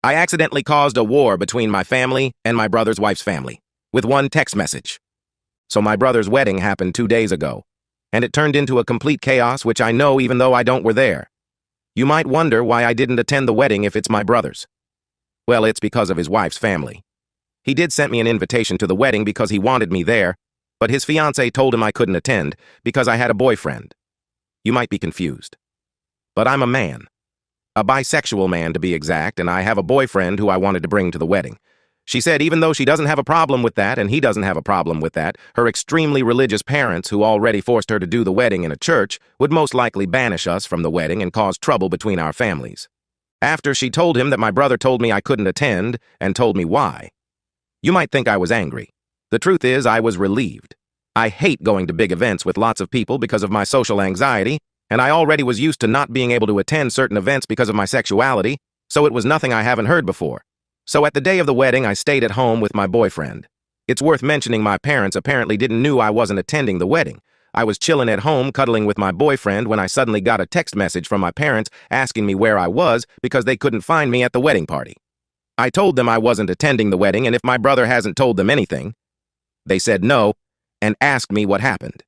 I accidentally caused a war between my family and my brother's wife's family with one text message. So my brother's wedding happened 2 days ago, and it turned into a complete chaos, which I know even though I don't were there. You might wonder why I didn't attend the wedding if it's my brother's. Well, it's because of his wife's family. He did send me an invitation to the wedding because he wanted me there, but his fiancée told him I couldn't attend because I had a boyfriend. You might be confused. But I'm a man. A bisexual man, to be exact, and I have a boyfriend who I wanted to bring to the wedding. She said even though she doesn't have a problem with that, and he doesn't have a problem with that, her extremely religious parents, who already forced her to do the wedding in a church, would most likely banish us from the wedding and cause trouble between our families. After she told him that my brother told me I couldn't attend, and told me why. You might think I was angry. The truth is, I was relieved. I hate going to big events with lots of people because of my social anxiety, and I already was used to not being able to attend certain events because of my sexuality, so it was nothing I haven't heard before. So at the day of the wedding, I stayed at home with my boyfriend. It's worth mentioning my parents apparently didn't know I wasn't attending the wedding. I was chilling at home cuddling with my boyfriend when I suddenly got a text message from my parents asking me where I was because they couldn't find me at the wedding party. I told them I wasn't attending the wedding and if my brother hasn't told them anything. They said no and asked me what happened.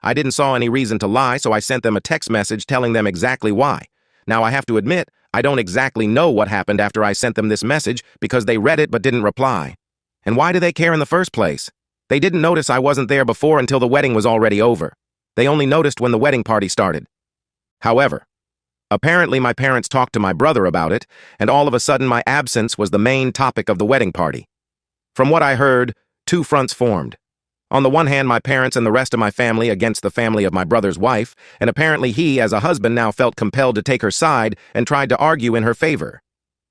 I didn't saw any reason to lie, so I sent them a text message telling them exactly why. Now I have to admit, I don't exactly know what happened after I sent them this message because they read it but didn't reply. And why do they care in the first place? They didn't notice I wasn't there before until the wedding was already over. They only noticed when the wedding party started. However, apparently my parents talked to my brother about it, and all of a sudden my absence was the main topic of the wedding party. From what I heard, two fronts formed. On the one hand, my parents and the rest of my family against the family of my brother's wife, and apparently he, as a husband, now felt compelled to take her side and tried to argue in her favor.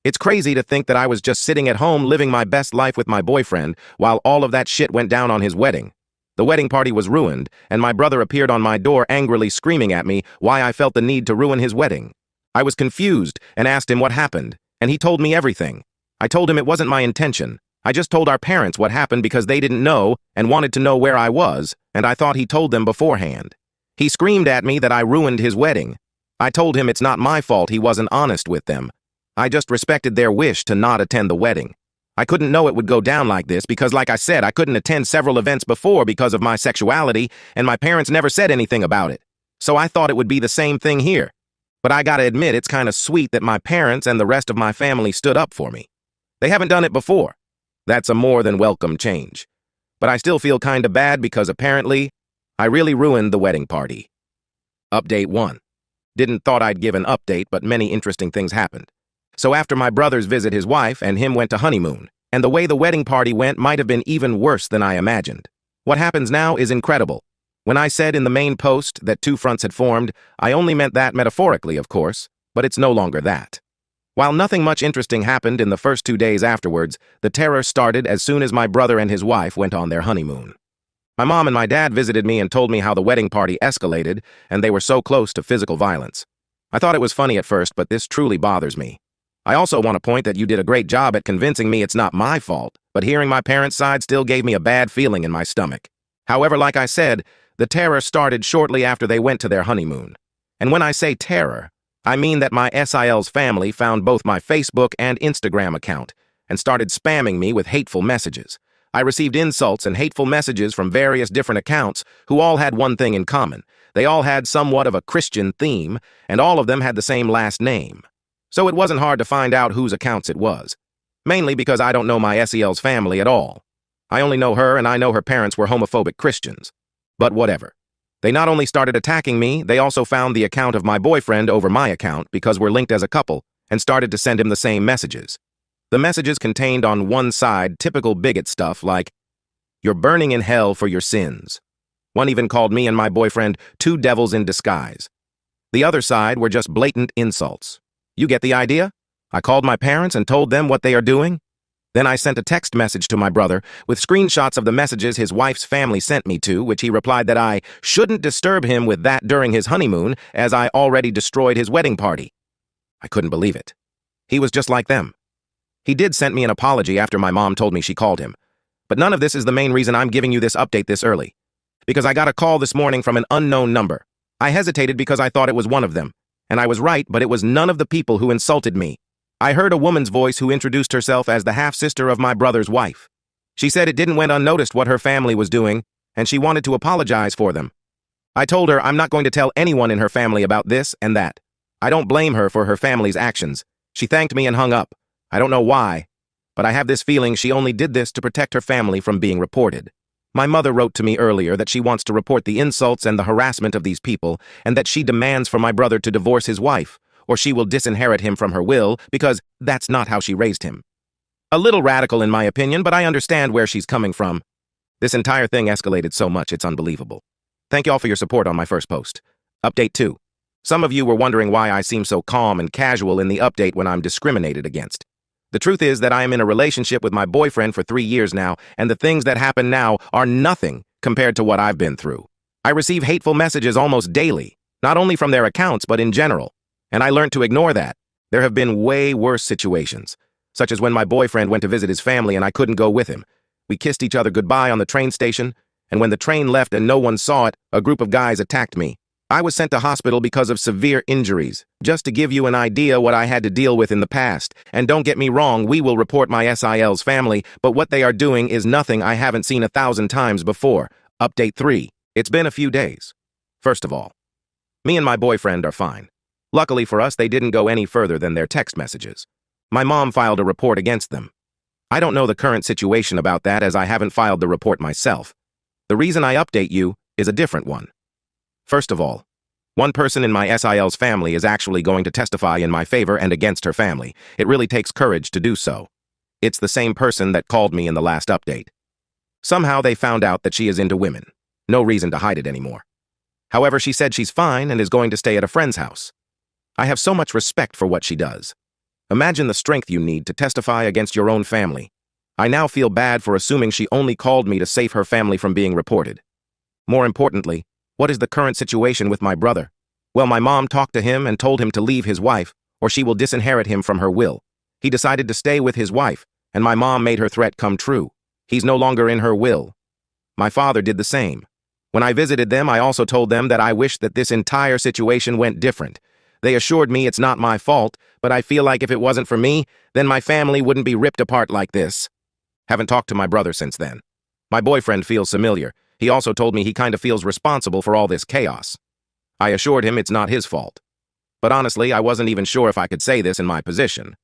It's crazy to think that I was just sitting at home living my best life with my boyfriend while all of that shit went down on his wedding. The wedding party was ruined, and my brother appeared on my door angrily screaming at me why I felt the need to ruin his wedding. I was confused and asked him what happened, and he told me everything. I told him it wasn't my intention. I just told our parents what happened because they didn't know and wanted to know where I was, and I thought he told them beforehand. He screamed at me that I ruined his wedding. I told him it's not my fault he wasn't honest with them. I just respected their wish to not attend the wedding. I couldn't know it would go down like this because, like I said, I couldn't attend several events before because of my sexuality, and my parents never said anything about it. So I thought it would be the same thing here. But I gotta admit, it's kind of sweet that my parents and the rest of my family stood up for me. They haven't done it before. That's a more than welcome change. But I still feel kinda bad because apparently, I really ruined the wedding party. Update 1. Didn't thought I'd give an update, but many interesting things happened. So after my brother's visit, his wife and him went to honeymoon, and the way the wedding party went might have been even worse than I imagined. What happens now is incredible. When I said in the main post that two fronts had formed, I only meant that metaphorically, of course, but it's no longer that. While nothing much interesting happened in the first 2 days afterwards, the terror started as soon as my brother and his wife went on their honeymoon. My mom and my dad visited me and told me how the wedding party escalated and they were so close to physical violence. I thought it was funny at first, but this truly bothers me. I also want to point that you did a great job at convincing me it's not my fault, but hearing my parents' side still gave me a bad feeling in my stomach. However, like I said, the terror started shortly after they went to their honeymoon. And when I say terror, I mean that my SIL's family found both my Facebook and Instagram account and started spamming me with hateful messages. I received insults and hateful messages from various different accounts who all had one thing in common. They all had somewhat of a Christian theme, and all of them had the same last name. So it wasn't hard to find out whose accounts it was. Mainly because I don't know my SEL's family at all. I only know her, and I know her parents were homophobic Christians. But whatever. They not only started attacking me, they also found the account of my boyfriend over my account because we're linked as a couple and started to send him the same messages. The messages contained on one side typical bigot stuff like, "You're burning in hell for your sins." One even called me and my boyfriend two devils in disguise. The other side were just blatant insults. You get the idea? I called my parents and told them what they are doing. Then I sent a text message to my brother with screenshots of the messages his wife's family sent me to, which he replied that I shouldn't disturb him with that during his honeymoon as I already destroyed his wedding party. I couldn't believe it. He was just like them. He did send me an apology after my mom told me she called him. But none of this is the main reason I'm giving you this update this early. Because I got a call this morning from an unknown number. I hesitated because I thought it was one of them. And I was right, but it was none of the people who insulted me. I heard a woman's voice who introduced herself as the half-sister of my brother's wife. She said it didn't went unnoticed what her family was doing, and she wanted to apologize for them. I told her I'm not going to tell anyone in her family about this and that. I don't blame her for her family's actions. She thanked me and hung up. I don't know why, but I have this feeling she only did this to protect her family from being reported. My mother wrote to me earlier that she wants to report the insults and the harassment of these people, and that she demands for my brother to divorce his wife, or she will disinherit him from her will, because that's not how she raised him. A little radical in my opinion, but I understand where she's coming from. This entire thing escalated so much it's unbelievable. Thank y'all for your support on my first post. Update 2. Some of you were wondering why I seem so calm and casual in the update when I'm discriminated against. The truth is that I am in a relationship with my boyfriend for 3 years now, and the things that happen now are nothing compared to what I've been through. I receive hateful messages almost daily, not only from their accounts but in general, and I learned to ignore that. There have been way worse situations, such as when my boyfriend went to visit his family and I couldn't go with him. We kissed each other goodbye on the train station, and when the train left and no one saw it, a group of guys attacked me. I was sent to hospital because of severe injuries, just to give you an idea what I had to deal with in the past. And don't get me wrong, we will report my SIL's family, but what they are doing is nothing I haven't seen 1,000 times before. Update 3. It's been a few days. First of all, me and my boyfriend are fine. Luckily for us, they didn't go any further than their text messages. My mom filed a report against them. I don't know the current situation about that as I haven't filed the report myself. The reason I update you is a different one. First of all, one person in my SIL's family is actually going to testify in my favor and against her family. It really takes courage to do so. It's the same person that called me in the last update. Somehow they found out that she is into women. No reason to hide it anymore. However, she said she's fine and is going to stay at a friend's house. I have so much respect for what she does. Imagine the strength you need to testify against your own family. I now feel bad for assuming she only called me to save her family from being reported. More importantly, what is the current situation with my brother? Well, my mom talked to him and told him to leave his wife, or she will disinherit him from her will. He decided to stay with his wife, and my mom made her threat come true. He's no longer in her will. My father did the same. When I visited them, I also told them that I wish that this entire situation went different. They assured me it's not my fault, but I feel like if it wasn't for me, then my family wouldn't be ripped apart like this. Haven't talked to my brother since then. My boyfriend feels familiar. He also told me he kind of feels responsible for all this chaos. I assured him it's not his fault. But honestly, I wasn't even sure if I could say this in my position.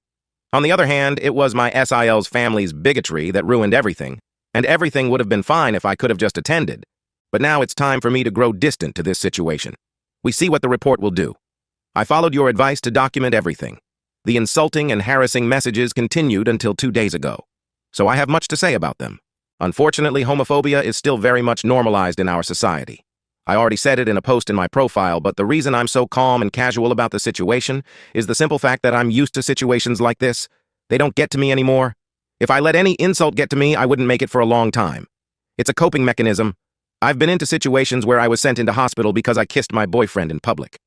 On the other hand, it was my SIL's family's bigotry that ruined everything, and everything would have been fine if I could have just attended. But now it's time for me to grow distant to this situation. We see what the report will do. I followed your advice to document everything. The insulting and harassing messages continued until 2 days ago, so I have much to say about them. Unfortunately, homophobia is still very much normalized in our society. I already said it in a post in my profile, but the reason I'm so calm and casual about the situation is the simple fact that I'm used to situations like this. They don't get to me anymore. If I let any insult get to me, I wouldn't make it for a long time. It's a coping mechanism. I've been into situations where I was sent into hospital because I kissed my boyfriend in public.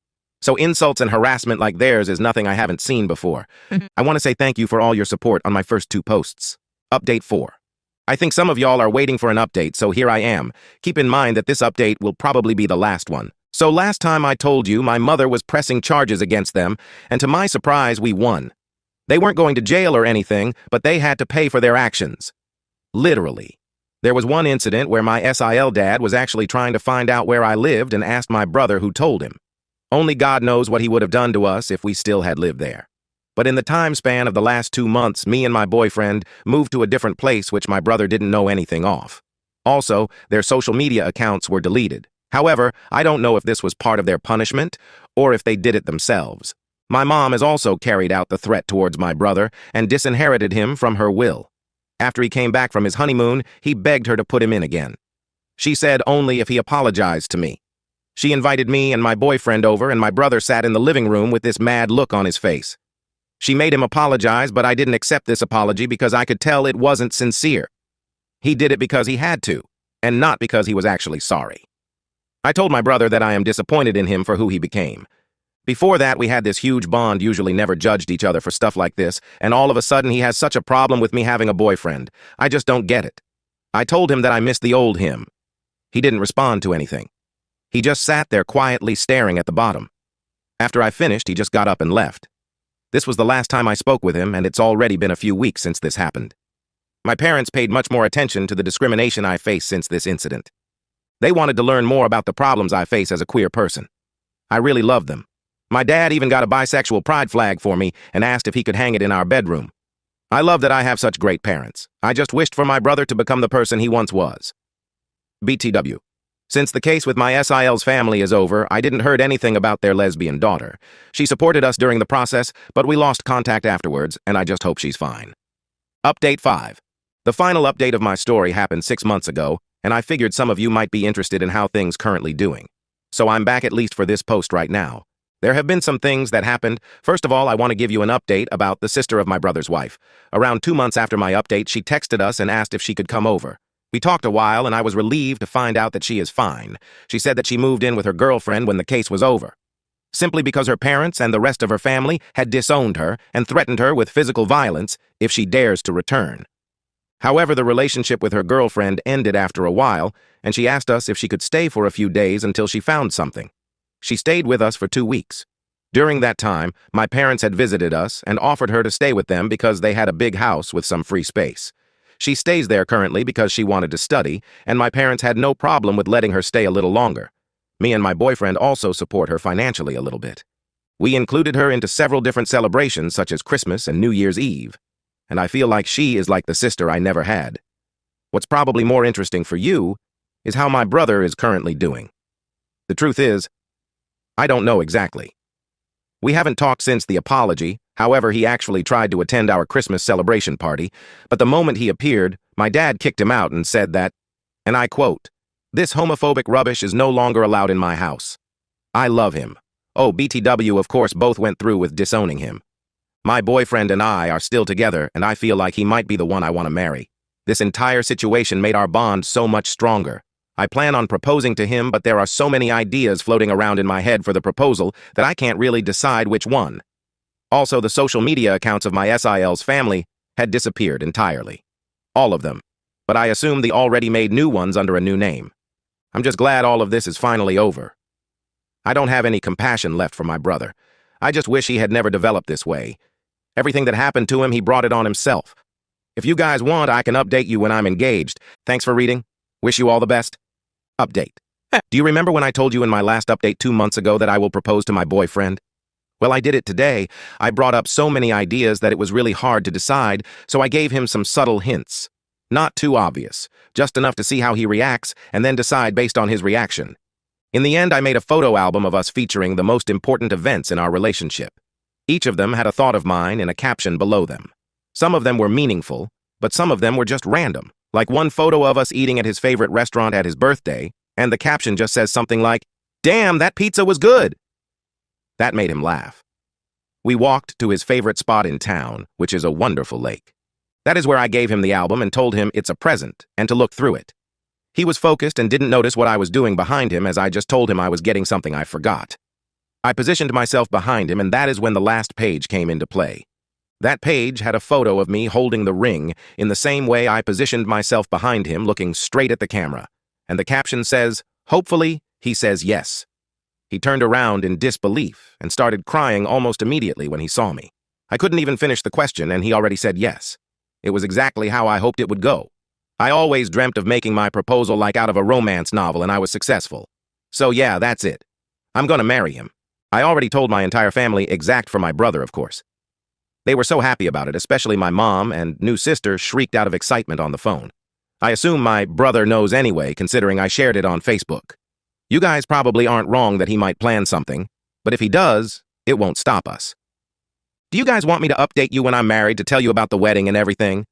So insults and harassment like theirs is nothing I haven't seen before. I want to say thank you for all your support on my first 2 posts. Update 4. I think some of y'all are waiting for an update, so here I am. Keep in mind that this update will probably be the last one. So last time I told you my mother was pressing charges against them, and to my surprise, we won. They weren't going to jail or anything, but they had to pay for their actions. Literally. There was one incident where my SIL dad was actually trying to find out where I lived and asked my brother who told him. Only God knows what he would have done to us if we still had lived there. But in the time span of the last 2 months, me and my boyfriend moved to a different place which my brother didn't know anything of. Also, their social media accounts were deleted. However, I don't know if this was part of their punishment or if they did it themselves. My mom has also carried out the threat towards my brother and disinherited him from her will. After he came back from his honeymoon, he begged her to put him in again. She said only if he apologized to me. She invited me and my boyfriend over, and my brother sat in the living room with this mad look on his face. She made him apologize, but I didn't accept this apology because I could tell it wasn't sincere. He did it because he had to, and not because he was actually sorry. I told my brother that I am disappointed in him for who he became. Before that, we had this huge bond, usually never judged each other for stuff like this, and all of a sudden he has such a problem with me having a boyfriend. I just don't get it. I told him that I missed the old him. He didn't respond to anything. He just sat there quietly staring at the bottom. After I finished, he just got up and left. This was the last time I spoke with him, and it's already been a few weeks since this happened. My parents paid much more attention to the discrimination I face since this incident. They wanted to learn more about the problems I face as a queer person. I really loved them. My dad even got a bisexual pride flag for me and asked if he could hang it in our bedroom. I love that I have such great parents. I just wished for my brother to become the person he once was. BTW. Since the case with my SIL's family is over, I didn't heard anything about their lesbian daughter. She supported us during the process, but we lost contact afterwards, and I just hope she's fine. Update 5. The final update of my story happened 6 months ago, and I figured some of you might be interested in how things currently doing. So I'm back at least for this post right now. There have been some things that happened. First of all, I want to give you an update about the sister of my brother's wife. Around 2 months after my update, she texted us and asked if she could come over. We talked a while, and I was relieved to find out that she is fine. She said that she moved in with her girlfriend when the case was over, simply because her parents and the rest of her family had disowned her and threatened her with physical violence if she dares to return. However, the relationship with her girlfriend ended after a while, and she asked us if she could stay for a few days until she found something. She stayed with us for 2 weeks. During that time, my parents had visited us and offered her to stay with them because they had a big house with some free space. She stays there currently because she wanted to study, and my parents had no problem with letting her stay a little longer. Me and my boyfriend also support her financially a little bit. We included her into several different celebrations such as Christmas and New Year's Eve, and I feel like she is like the sister I never had. What's probably more interesting for you is how my brother is currently doing. The truth is, I don't know exactly. We haven't talked since the apology. However, he actually tried to attend our Christmas celebration party, but the moment he appeared, my dad kicked him out and said that, and I quote, "This homophobic rubbish is no longer allowed in my house." I love him. Oh, BTW, of course, both went through with disowning him. My boyfriend and I are still together, and I feel like he might be the one I want to marry. This entire situation made our bond so much stronger. I plan on proposing to him, but there are so many ideas floating around in my head for the proposal that I can't really decide which one. Also, the social media accounts of my SIL's family had disappeared entirely. All of them. But I assume they already made new ones under a new name. I'm just glad all of this is finally over. I don't have any compassion left for my brother. I just wish he had never developed this way. Everything that happened to him, he brought it on himself. If you guys want, I can update you when I'm engaged. Thanks for reading. Wish you all the best. Update. Do you remember when I told you in my last update 2 months ago that I will propose to my boyfriend? Well, I did it today. I brought up so many ideas that it was really hard to decide, so I gave him some subtle hints. Not too obvious, just enough to see how he reacts and then decide based on his reaction. In the end, I made a photo album of us featuring the most important events in our relationship. Each of them had a thought of mine and a caption below them. Some of them were meaningful, but some of them were just random. Like one photo of us eating at his favorite restaurant at his birthday, and the caption just says something like, "Damn, that pizza was good!" That made him laugh. We walked to his favorite spot in town, which is a wonderful lake. That is where I gave him the album and told him it's a present and to look through it. He was focused and didn't notice what I was doing behind him as I just told him I was getting something I forgot. I positioned myself behind him, and that is when the last page came into play. That page had a photo of me holding the ring in the same way I positioned myself behind him, looking straight at the camera. And the caption says, "Hopefully, he says yes." He turned around in disbelief and started crying almost immediately when he saw me. I couldn't even finish the question, and he already said yes. It was exactly how I hoped it would go. I always dreamt of making my proposal like out of a romance novel, and I was successful. So yeah, that's it. I'm gonna marry him. I already told my entire family, except for my brother, of course. They were so happy about it, especially my mom and new sister shrieked out of excitement on the phone. I assume my brother knows anyway, considering I shared it on Facebook. You guys probably aren't wrong that he might plan something, but if he does, it won't stop us. Do you guys want me to update you when I'm married to tell you about the wedding and everything?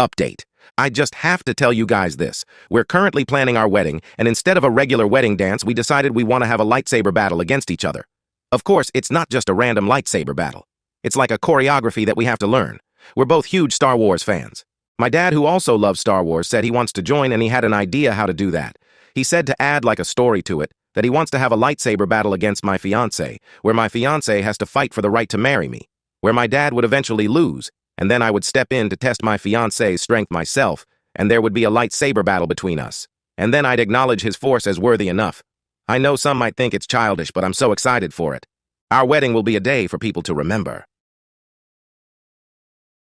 Update. I just have to tell you guys this. We're currently planning our wedding, and instead of a regular wedding dance, we decided we want to have a lightsaber battle against each other. Of course, it's not just a random lightsaber battle. It's like a choreography that we have to learn. We're both huge Star Wars fans. My dad, who also loves Star Wars, said he wants to join, and he had an idea how to do that. He said to add like a story to it, that he wants to have a lightsaber battle against my fiancé, where my fiancé has to fight for the right to marry me, where my dad would eventually lose, and then I would step in to test my fiancé's strength myself, and there would be a lightsaber battle between us. And then I'd acknowledge his force as worthy enough. I know some might think it's childish, but I'm so excited for it. Our wedding will be a day for people to remember.